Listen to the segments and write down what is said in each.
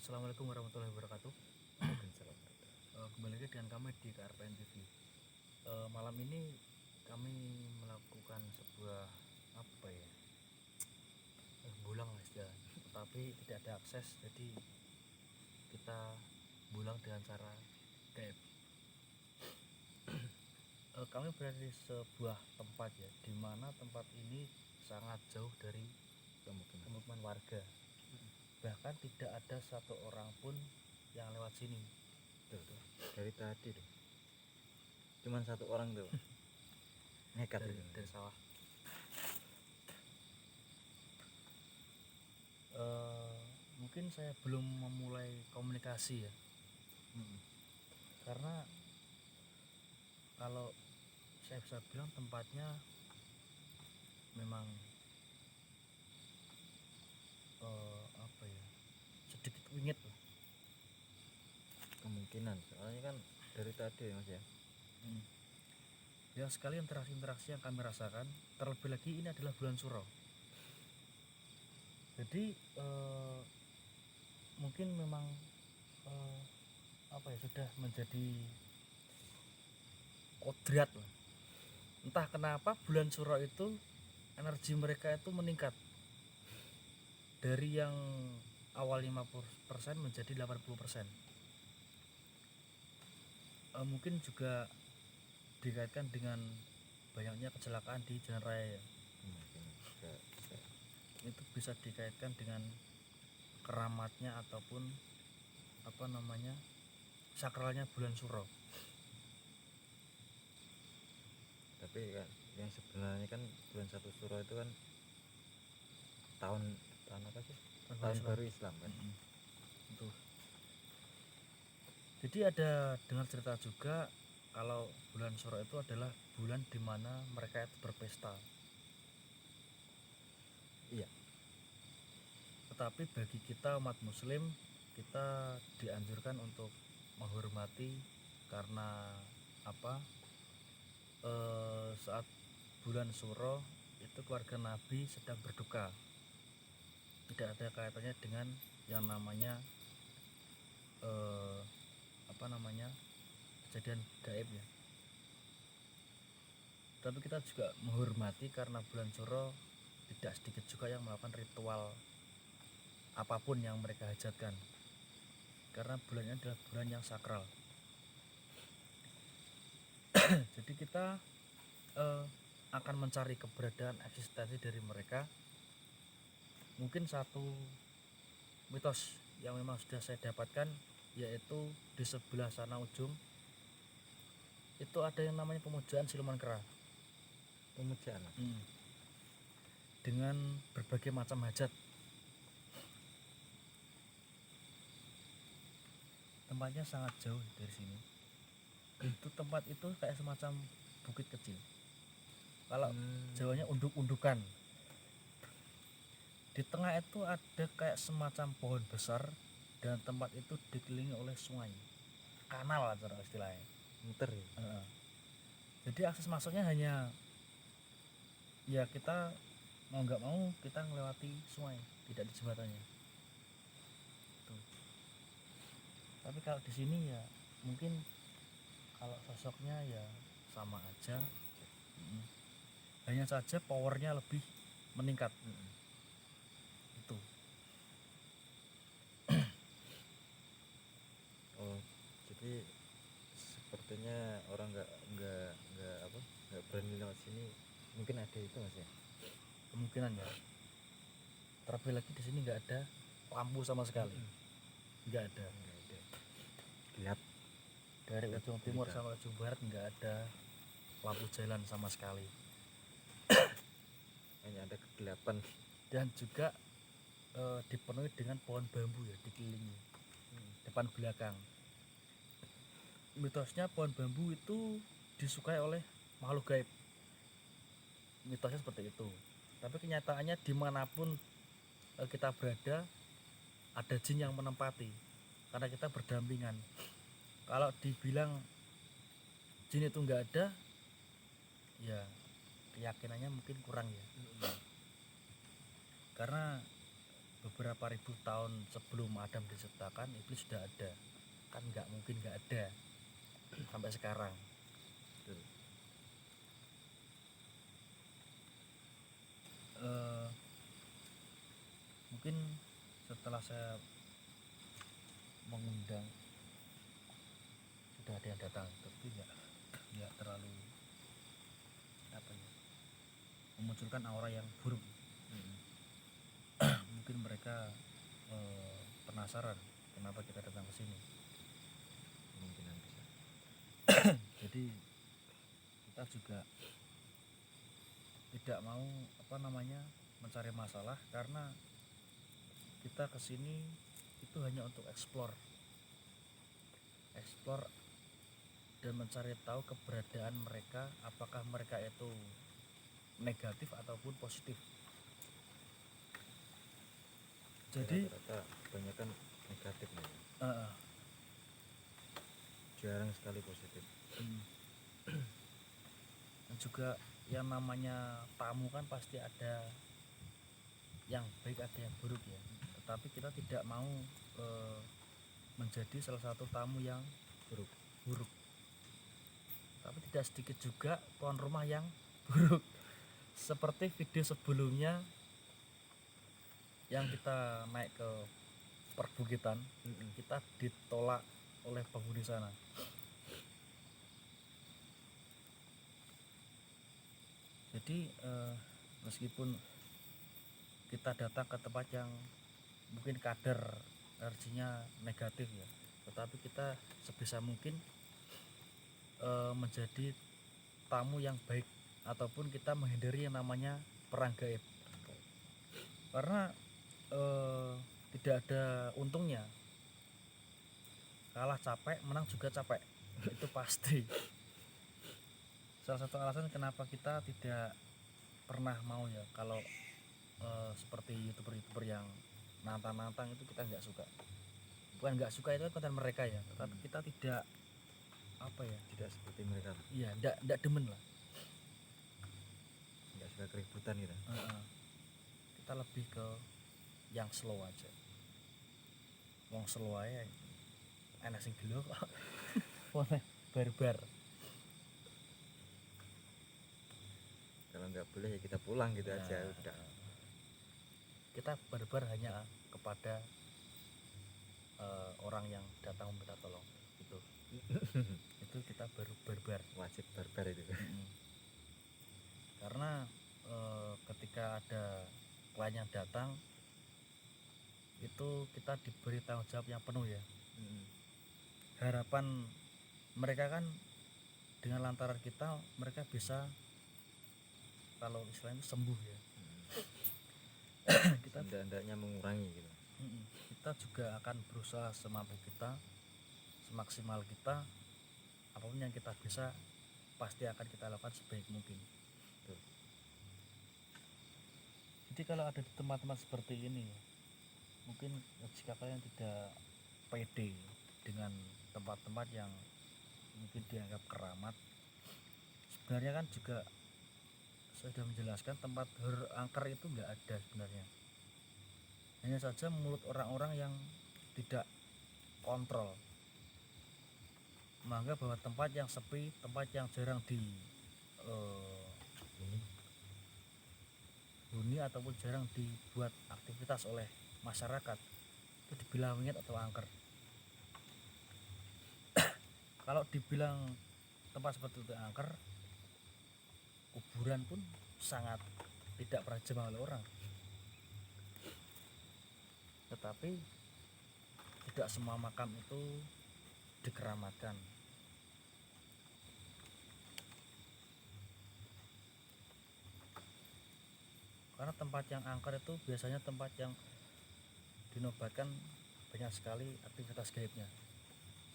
Assalamualaikum warahmatullahi wabarakatuh. Waalaikumsalam. Kembali lagi dengan kami di KRPN TV. Malam ini kami melakukan sebuah apa ya, bulang lah istilahnya. Tetapi tidak ada akses, jadi kita bulang dengan cara gaib. Kami berada di sebuah tempat ya, di mana tempat ini sangat jauh dari pemukiman warga. Bahkan tidak ada satu orang pun yang lewat sini. Tuh, dari tadi tuh cuman satu orang tuh nekat dari sawah. Mungkin saya belum memulai komunikasi ya, karena kalau saya bisa bilang tempatnya memang apa ya, sedikit wingit lah. Kemungkinan soalnya kan dari tadi ya mas ya. Ya sekali interaksi yang kami rasakan, terlebih lagi ini adalah bulan Suro. Jadi mungkin memang apa ya, sudah menjadi kodrat lah. Entah kenapa bulan Suro itu energi mereka itu meningkat dari yang awal 50% menjadi 80%. Mungkin juga dikaitkan dengan banyaknya kecelakaan di jalan raya ya. Mungkin bisa. Itu bisa dikaitkan dengan keramatnya ataupun apa namanya, sakralnya bulan Suro. Tapi kan yang sebenarnya kan bulan 1 Suro itu kan tahun apa sih, tahun baru Islam kan. Itu. Jadi ada dengar cerita juga kalau bulan Suro itu adalah bulan dimana mereka itu berpesta. Iya. Tetapi bagi kita umat muslim, kita dianjurkan untuk menghormati karena apa, saat bulan Suro itu keluarga Nabi sedang berduka. Tidak ada kaitannya dengan yang namanya apa namanya, kejadian gaib ya. Tapi kita juga menghormati karena bulan Suro tidak sedikit juga yang melakukan ritual apapun yang mereka hajatkan, karena bulannya adalah bulan yang sakral. Jadi kita akan mencari keberadaan eksistensi dari mereka. Mungkin satu mitos yang memang sudah saya dapatkan, yaitu di sebelah sana ujung itu ada yang namanya pemujaan siluman kera. Pemujaan Dengan berbagai macam hajat. Tempatnya sangat jauh dari sini. Itu tempat itu kayak semacam bukit kecil. Kalau Jawanya unduk-undukan. Di tengah itu ada kayak semacam pohon besar, dan tempat itu dikelilingi oleh sungai, kanal lah cara istilahnya. muter ya. Jadi akses masuknya hanya ya kita mau nggak mau kita melewati sungai, tidak di jembatannya. Tuh. Tapi kalau di sini ya mungkin kalau sosoknya ya sama aja. Hanya saja powernya lebih meningkat. Itu. Oh, jadi sepertinya orang nggak berani lewat sini, mungkin ada itu mas ya. Kemungkinan ya. Terlebih lagi di sini nggak ada lampu sama sekali. Nggak ada. Gelap. Dari ujung timur sampai ujung barat nggak ada lampu jalan sama sekali. Hanya ada kegelapan. Dan juga dipenuhi dengan pohon bambu ya, dikelilingi depan belakang. Mitosnya pohon bambu itu disukai oleh makhluk gaib. Mitosnya seperti itu. Tapi kenyataannya dimanapun kita berada, ada jin yang menempati, karena kita berdampingan. Kalau dibilang jin itu nggak ada, ya keyakinannya mungkin kurang ya. Karena beberapa ribu tahun sebelum Adam diciptakan iblis sudah ada, kan nggak mungkin nggak ada sampai sekarang. Betul. Eh, mungkin setelah saya mengundang sudah ada yang datang, tapi nggak terlalu apa ya, memunculkan aura yang buruk. Mungkin mereka penasaran kenapa kita datang ke sini. Kemungkinan bisa. Jadi kita juga tidak mau mencari masalah, karena kita kesini itu hanya untuk explore dan mencari tahu keberadaan mereka, apakah mereka itu negatif ataupun positif. Jadi rata-rata kebanyakan negatif nih. uh, Jarang sekali positif. dan juga yang namanya tamu kan pasti ada yang baik ada yang buruk ya, tetapi kita tidak mau menjadi salah satu tamu yang buruk. Tapi tidak sedikit juga tuan rumah yang buruk, seperti video sebelumnya yang kita naik ke perbukitan, kita ditolak oleh penghuni sana. Jadi meskipun kita datang ke tempat yang mungkin kadar energinya negatif ya, tetapi kita sebisa mungkin menjadi tamu yang baik, ataupun kita menghindari yang namanya perang gaib, karena tidak ada untungnya. Kalah capek, menang juga capek, itu pasti. Salah satu alasan kenapa kita tidak pernah mau ya kalau seperti youtuber yang nantang-nantang itu kita nggak suka. Bukan nggak suka, itu konten mereka ya, tetapi kita tidak tidak seperti mereka, iya, nggak demen lah, nggak suka keributan gitu. kita lebih ke yang slow aja. Wong slow aja enak sing gelo kok. Barbar. Kalau nggak boleh ya kita pulang gitu aja Nah, udah. kita barbar hanya kepada orang yang datang meminta tolong gitu. Itu kita baru barbar, Wajib barbar itu. karena ketika ada klien yang datang itu kita diberi tanggung jawab yang penuh ya. Harapan mereka kan dengan lantaran kita, mereka bisa, kalau istilahnya sembuh ya. Kita hendaknya mengurangi gitu. kita juga akan berusaha semampu kita, semaksimal kita, apapun yang kita bisa pasti akan kita lakukan sebaik mungkin. Betul. Jadi kalau ada di tempat-tempat seperti ini, mungkin jika kalian tidak pede dengan tempat-tempat yang mungkin dianggap keramat, sebenarnya kan juga saya sudah menjelaskan tempat horor angker itu nggak ada sebenarnya. Hanya saja mulut orang-orang yang tidak kontrol menganggap bahwa tempat yang sepi, tempat yang jarang dihuni ataupun jarang dibuat aktivitas oleh masyarakat itu dibilang wingit atau angker. Kalau dibilang tempat seperti itu angker, kuburan pun sangat tidak pernah dijamah oleh orang. Tetapi tidak semua makam itu dikeramatkan. Karena tempat yang angker itu biasanya tempat yang dinobatkan banyak sekali aktivitas gaibnya,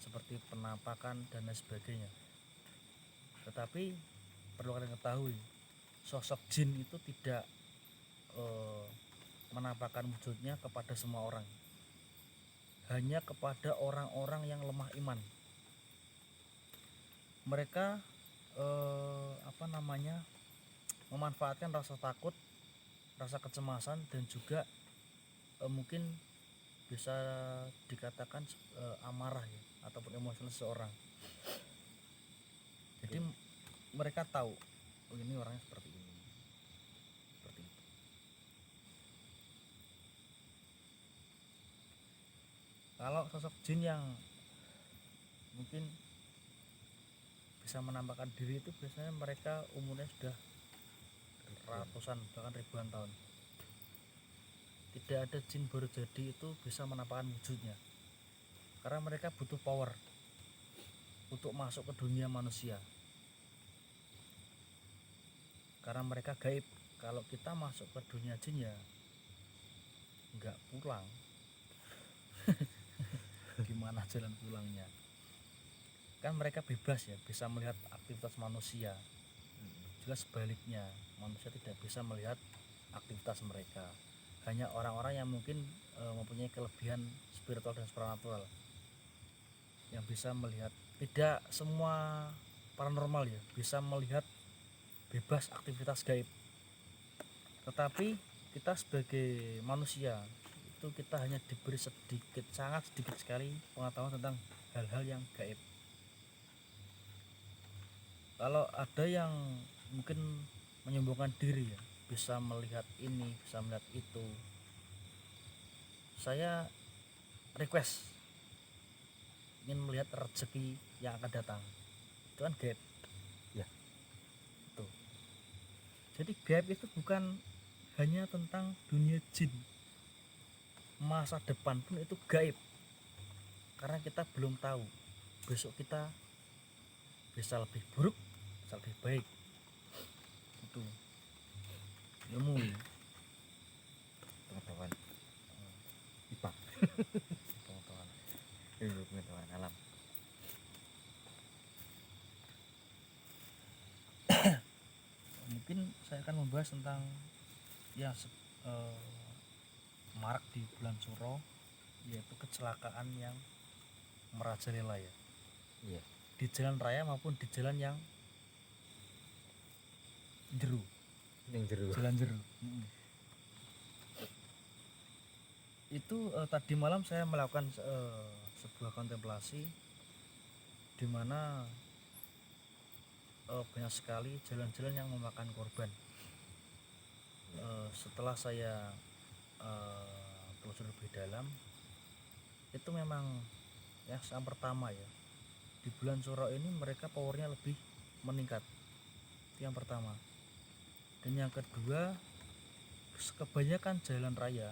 seperti penampakan dan lain sebagainya. Tetapi perlu kalian ketahui, sosok jin itu tidak menampakkan wujudnya kepada semua orang, hanya kepada orang-orang yang lemah iman. Mereka memanfaatkan rasa takut, rasa kecemasan, dan juga mungkin bisa dikatakan amarah ya ataupun emosional seseorang. Jadi mereka tahu oh ini orangnya seperti ini, seperti itu. Kalau sosok jin yang mungkin bisa menampakkan diri itu biasanya mereka umurnya sudah ratusan bahkan ribuan tahun. Tidak ada jin baru jadi itu bisa menampakkan wujudnya, karena mereka butuh power untuk masuk ke dunia manusia, karena mereka gaib. Kalau kita masuk ke dunia jin ya nggak pulang. Gimana jalan pulangnya? Kan mereka bebas ya, bisa melihat aktivitas manusia. Juga sebaliknya, manusia tidak bisa melihat aktivitas mereka. Hanya orang-orang yang mungkin mempunyai kelebihan spiritual dan supranatural yang bisa melihat. Tidak semua paranormal ya bisa melihat bebas aktivitas gaib. Tetapi kita sebagai manusia itu kita hanya diberi sedikit, sangat sedikit sekali pengetahuan tentang hal-hal yang gaib. Kalau ada yang mungkin menyombongkan diri ya, bisa melihat ini, bisa melihat itu, saya request ingin melihat rezeki yang akan datang. Itu kan gaib Ya. tuh. Jadi gaib itu bukan hanya tentang dunia jin, masa depan pun itu gaib, karena kita belum tahu besok kita bisa lebih buruk, bisa lebih baik. Itu ilmu ya. Pengetahuan IPA. Pengetahuan. Ilmu pengetahuan alam. Mungkin saya akan membahas tentang yang marak di bulan Suro, yaitu kecelakaan yang merajalela ya, Iya. di jalan raya maupun di jalan yang jeru, Yang jeru. jalan jeru. Itu tadi malam saya melakukan sebuah kontemplasi di mana banyak sekali jalan-jalan yang memakan korban. Setelah saya telusur lebih dalam, itu memang yang pertama ya, di bulan Suro ini mereka powernya lebih meningkat. Itu yang pertama. Dan yang kedua, kebanyakan jalan raya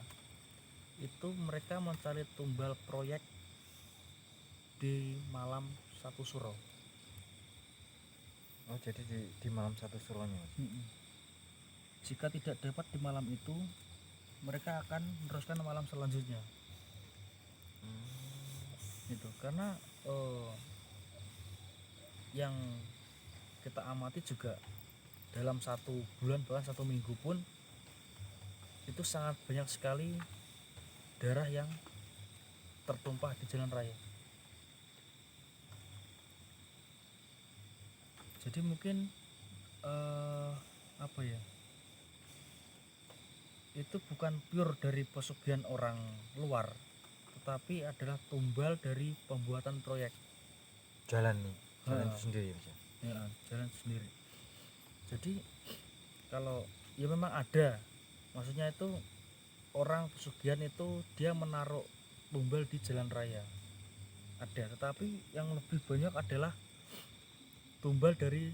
itu mereka mencari tumbal proyek di malam 1 Suro. Oh, jadi di malam 1 suronya, Mas. Jika tidak dapat di malam itu, mereka akan meneruskan malam selanjutnya. Gitu. Karena yang kita amati juga dalam 1 bulan bahkan 1 minggu pun itu sangat banyak sekali darah yang tertumpah di jalan raya. Jadi mungkin apa ya, itu bukan pure dari pesugihan orang luar, tetapi adalah tumbal dari pembuatan proyek Jalan nih, jalan itu sendiri, Mas. ya, jalan sendiri. Jadi kalau ya memang ada, maksudnya itu orang pesugihan itu dia menaruh tumbal di jalan raya ada, tetapi yang lebih banyak adalah tumbal dari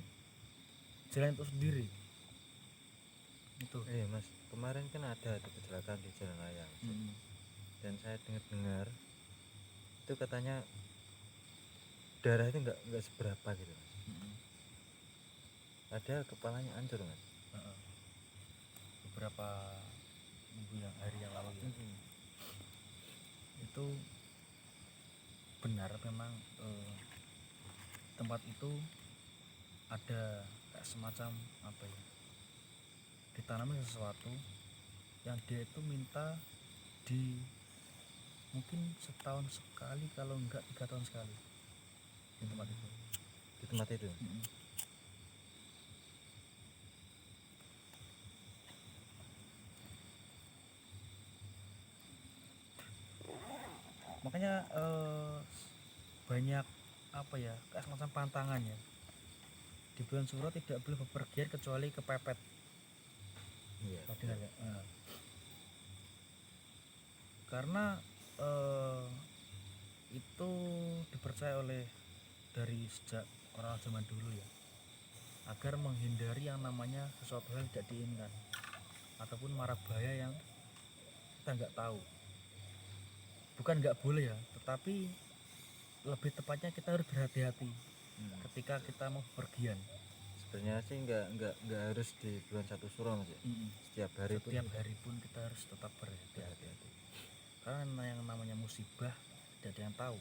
jalan itu sendiri. Itu Mas, kemarin kan ada kecelakaan di jalan raya, Mas. Dan saya dengar itu katanya darah itu nggak seberapa gitu, Mas. Ada kepalanya hancur, Mas. beberapa minggu hari yang lalu ya. Itu benar memang tempat itu ada kayak semacam apa ya, ditanami sesuatu yang dia itu minta di mungkin setahun sekali, kalau enggak 3 tahun sekali di tempat itu. Di tempat itu. makanya banyak apa ya, kayak semacam pantangan ya. Di bulan Suro tidak boleh bepergian kecuali kepepet. Iya. Pernah dengar ya? Karena itu dipercaya oleh dari sejak orang zaman dulu ya, agar menghindari yang namanya sesuatu hal tidak diinginkan ataupun mara bahaya yang kita nggak tahu. Bukan nggak boleh ya, tetapi lebih tepatnya kita harus berhati-hati ketika kita mau bepergian. Sebenarnya sih nggak harus di bulan 1 Suro Mas ya. Setiap hari Setiap hari pun kita harus tetap berhati-hati. Karena yang namanya musibah tidak ada yang tahu,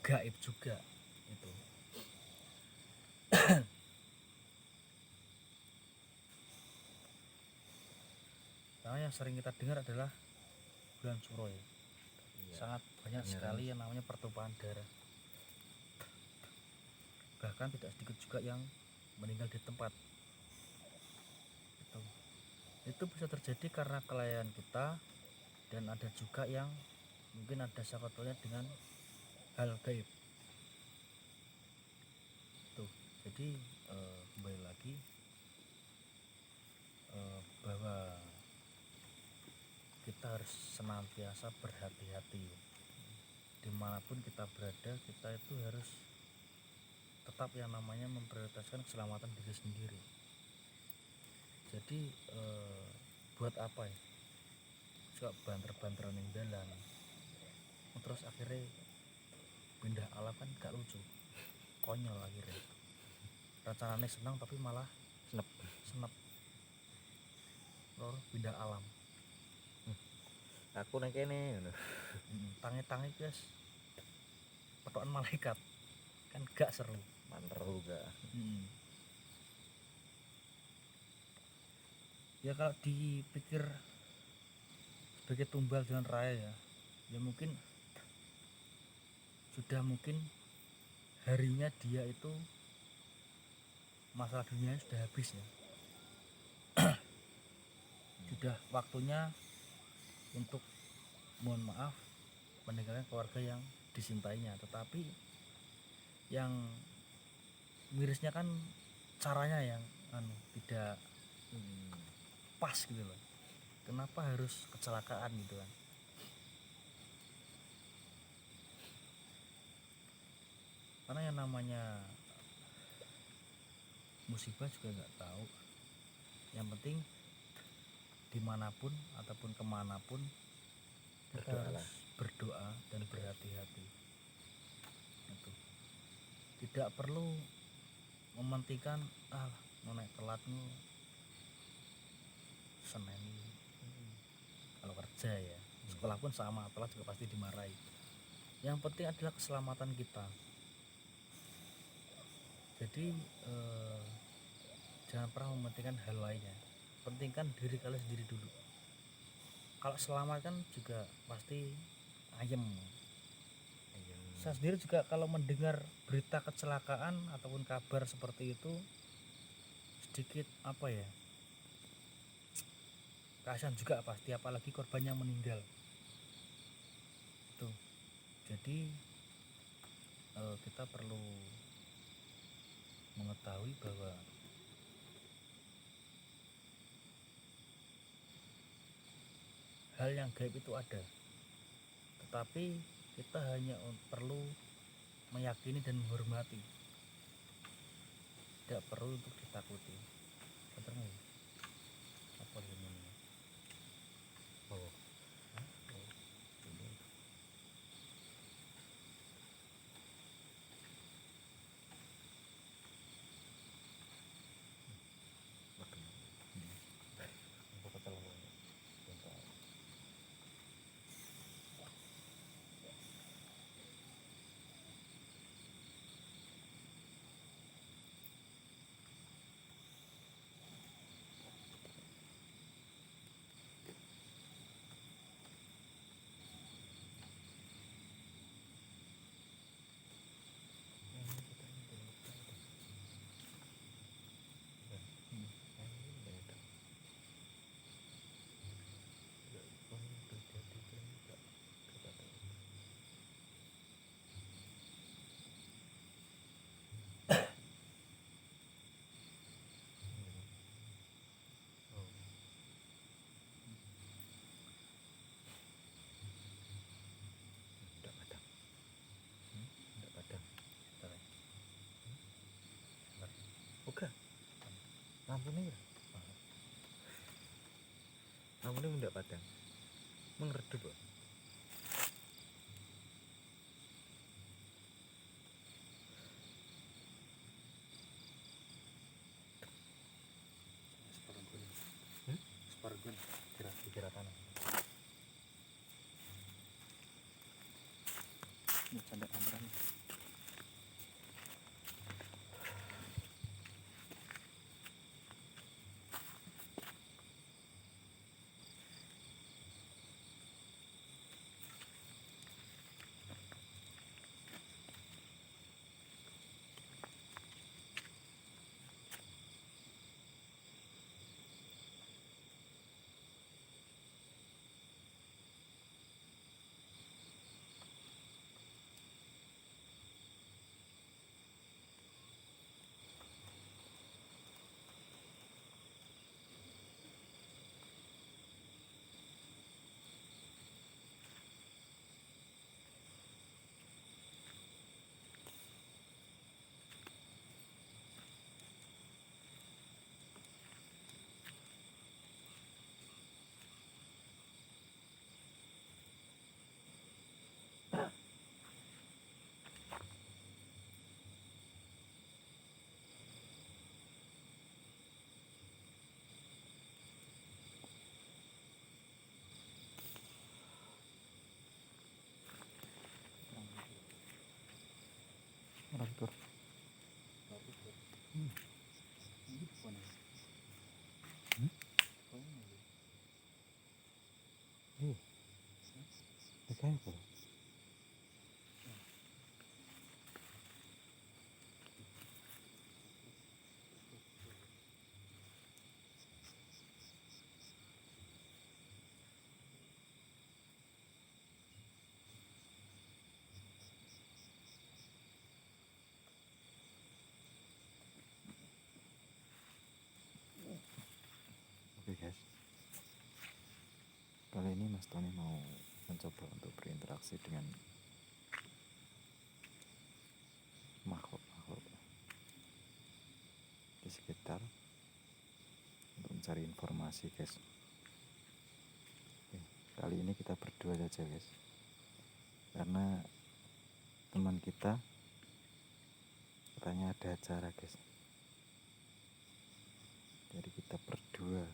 gaib juga itu. Karena yang sering kita dengar adalah bulan Suro ya. Sangat banyak sekali yang namanya pertumpahan darah. Bahkan tidak sedikit juga yang meninggal di tempat. Itu bisa terjadi karena kelalaian kita, dan ada juga yang mungkin ada sangkutannya dengan hal gaib. Tuh, jadi kembali lagi bahwa kita harus senantiasa berhati-hati. Dimanapun kita berada, kita itu harus tetap yang namanya memprioritaskan keselamatan diri sendiri. Jadi buat apa ya, suka banter-banteran yang jalan terus akhirnya pindah alam, kan gak lucu, konyol akhirnya. Rencananya senang tapi malah senep lor pindah alam. Aku nang kene ngono. Tangi-tangi guys, petokan malaikat, kan gak seru. Manteru gak. Ya kalau dipikir sebagai tumbal jalan raya ya mungkin sudah harinya dia itu, masalah dunianya sudah habis ya. Sudah waktunya untuk, mohon maaf, meninggalkan keluarga yang disintainya. Tetapi yang mirisnya kan caranya yang tidak pas gitu loh. Kenapa harus kecelakaan gitu kan? Karena yang namanya musibah juga nggak tahu. Yang penting dimanapun ataupun kemanapun kita harus berdoa dan berhati-hati. Itu tidak perlu mementingkan mau naik telatmu Senin kalau kerja ya, sekolah pun sama, telat juga pasti dimarahi. Yang penting adalah keselamatan kita. Jadi jangan pernah mementingkan hal lainnya, pentingkan diri kalian sendiri dulu. Kalau selamat kan juga pasti ayem. Saya sendiri juga kalau mendengar berita kecelakaan ataupun kabar seperti itu sedikit apa ya, kasihan juga pasti, apalagi korbannya meninggal. Tuh, jadi kita perlu mengetahui bahwa hal yang gaib itu ada, tetapi kita hanya perlu meyakini dan menghormati, tidak perlu untuk ditakuti. Betul nggak? Apa ini? Lampunya lampunya ndak padang mengredup kok. Separgun Dikira tanah ini canda kameran. Rantur. Ini bukan ya? Oh, ini. kayak apa? Oke guys, kali ini Mas Tony mau mencoba untuk berinteraksi dengan makhluk-makhluk di sekitar untuk mencari informasi guys. Oke, kali ini kita berdua saja guys, karena teman kita katanya ada acara guys, jadi kita berdua.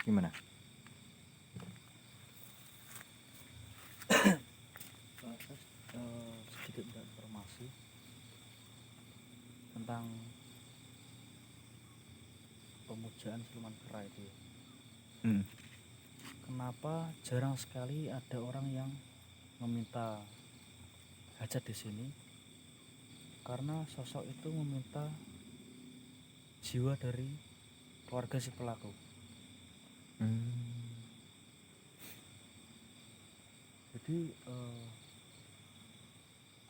Gimana? Sedikit informasi tentang pemujaan siluman kera itu ya. Kenapa jarang sekali ada orang yang meminta hajat di sini karena sosok itu meminta jiwa dari keluarga si pelaku. Jadi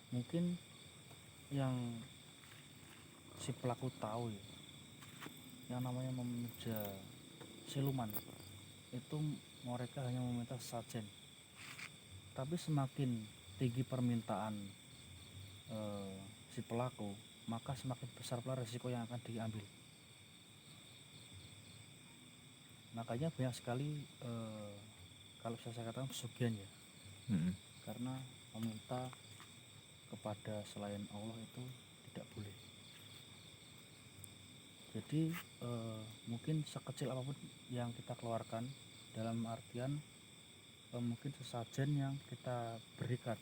mungkin yang si pelaku tahu ya, yang namanya memuja siluman itu mereka hanya meminta sesajen. Tapi semakin tinggi permintaan si pelaku, maka semakin besar pula resiko yang akan diambil. Makanya banyak sekali kalau saya katakan pesugihan ya, karena meminta kepada selain Allah itu tidak boleh. Jadi mungkin sekecil apapun yang kita keluarkan, dalam artian mungkin sesajen yang kita berikan.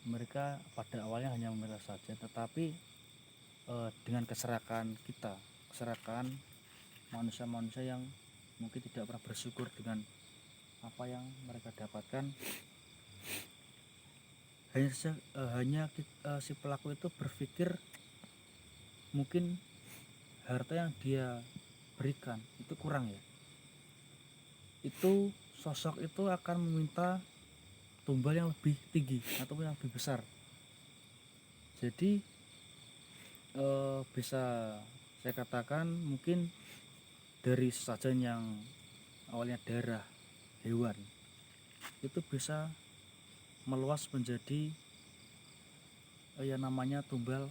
Mereka pada awalnya hanya meminta saja, tetapi dengan keserakan kita, keserakan manusia-manusia yang mungkin tidak pernah bersyukur dengan apa yang mereka dapatkan, hanya si pelaku itu berpikir mungkin harta yang dia berikan itu kurang ya, itu sosok itu akan meminta tumbal yang lebih tinggi atau yang lebih besar. Jadi bisa saya katakan mungkin dari sesajen yang awalnya darah hewan itu bisa meluas menjadi yang namanya tumbal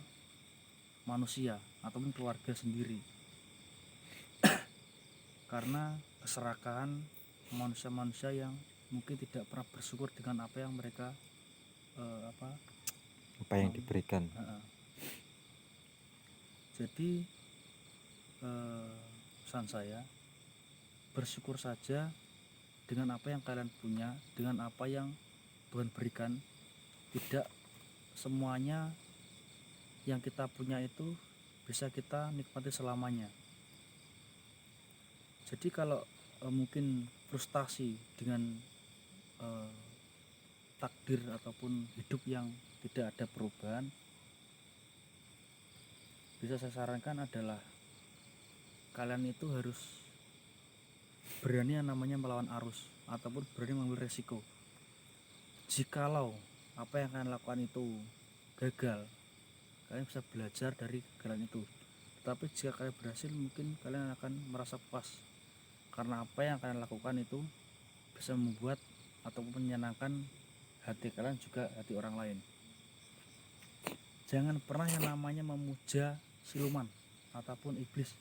manusia ataupun keluarga sendiri karena keserakahan manusia-manusia yang mungkin tidak pernah bersyukur dengan apa yang mereka apa yang diberikan. Jadi pesan saya, bersyukur saja dengan apa yang kalian punya, dengan apa yang Tuhan berikan. Tidak semuanya yang kita punya itu bisa kita nikmati selamanya. Jadi kalau mungkin frustasi dengan takdir ataupun hidup yang tidak ada perubahan, bisa saya sarankan adalah kalian itu harus berani yang namanya melawan arus ataupun berani mengambil resiko. Jikalau apa yang kalian lakukan itu gagal, kalian bisa belajar dari kegagalan itu. Tetapi jika kalian berhasil, mungkin kalian akan merasa puas karena apa yang kalian lakukan itu bisa membuat ataupun menyenangkan hati kalian juga hati orang lain. Jangan pernah yang namanya memuja siluman ataupun iblis,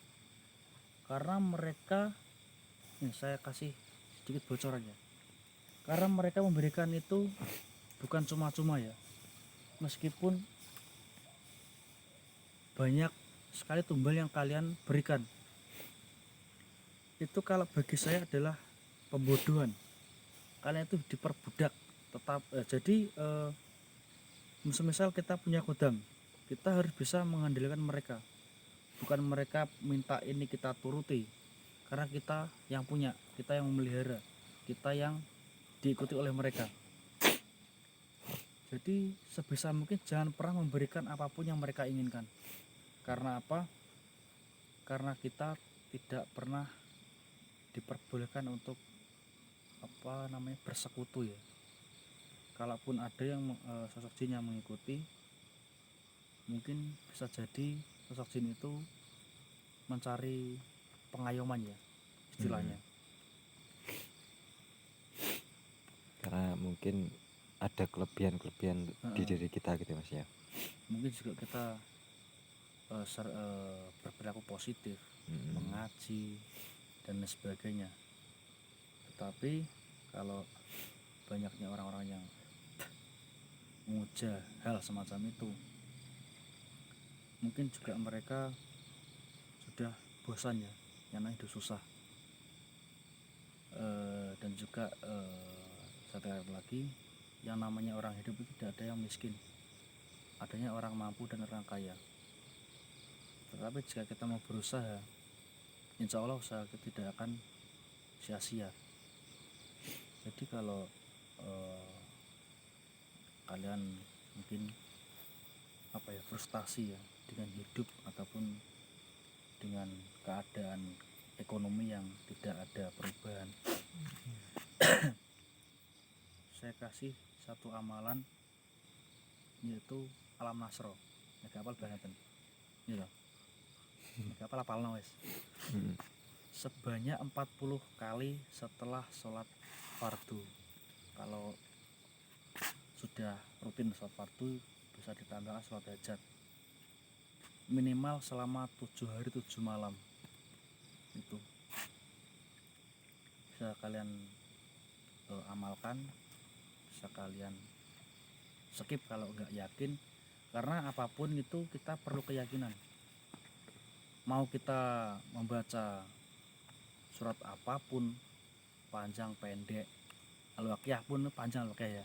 karena mereka, saya kasih sedikit bocorannya, karena mereka memberikan itu bukan cuma-cuma ya, meskipun banyak sekali tumbal yang kalian berikan, itu kalau bagi saya adalah pembodohan. Kalian itu diperbudak tetap. Jadi misal kita punya kodam, kita harus bisa mengandalkan mereka, bukan mereka minta ini kita turuti, karena kita yang punya, kita yang memelihara, kita yang diikuti oleh mereka. Jadi sebisa mungkin jangan pernah memberikan apapun yang mereka inginkan. Karena apa? Karena kita tidak pernah diperbolehkan untuk bersekutu ya. Kalaupun ada yang sosok jin yang mengikuti, mungkin bisa jadi sosok jin itu mencari pengayoman ya istilahnya. Karena mungkin ada kelebihan-kelebihan di diri kita gitu mas ya. Mungkin juga kita berperilaku positif, mengaji dan lain sebagainya. Tetapi kalau banyaknya orang-orang yang memuja hal semacam itu, mungkin juga mereka sudah bosan ya, yang namanya hidup susah. Dan juga saya tekankan lagi, yang namanya orang hidup itu tidak ada yang miskin, adanya orang mampu dan orang kaya. Tetapi jika kita mau berusaha, insya Allah usaha kita tidak akan sia-sia. Jadi kalau kalian mungkin frustasi ya dengan hidup ataupun dengan keadaan ekonomi yang tidak ada perubahan, saya kasih satu amalan, yaitu alam nasro. Nek apal banget gitu. Nek apal wes. Sebanyak 40 kali setelah sholat fardu. Kalau sudah rutin sholat fardu, bisa ditambahkan sholat hajat minimal selama 7 hari 7 malam. Itu bisa kalian amalkan, bisa kalian skip kalau nggak yakin, karena apapun itu kita perlu keyakinan. Mau kita membaca surat apapun, panjang pendek, Al-Waqiah pun panjang Al-Waqiah ya,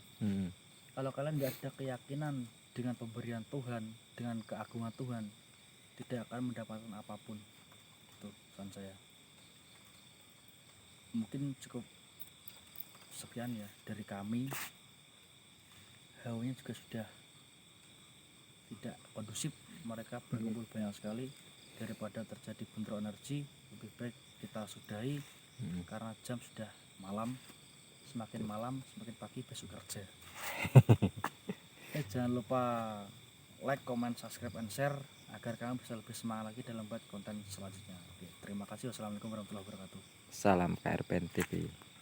kalau kalian nggak ada keyakinan dengan pemberian Tuhan, dengan keagungan Tuhan, tidak akan mendapatkan apapun. Itu pesan saya. Mungkin cukup sekian ya dari kami. Hawanya juga sudah tidak kondusif, mereka berkumpul banyak sekali. Daripada terjadi bentrok energi, lebih baik kita sudahi, karena jam sudah malam. Semakin malam semakin pagi besok kerja. Jangan lupa like, comment, subscribe, and share agar kami bisa lebih semangat lagi dalam buat konten selanjutnya. Oke, terima kasih. Wassalamualaikum warahmatullahi wabarakatuh. Salam KRPN TV.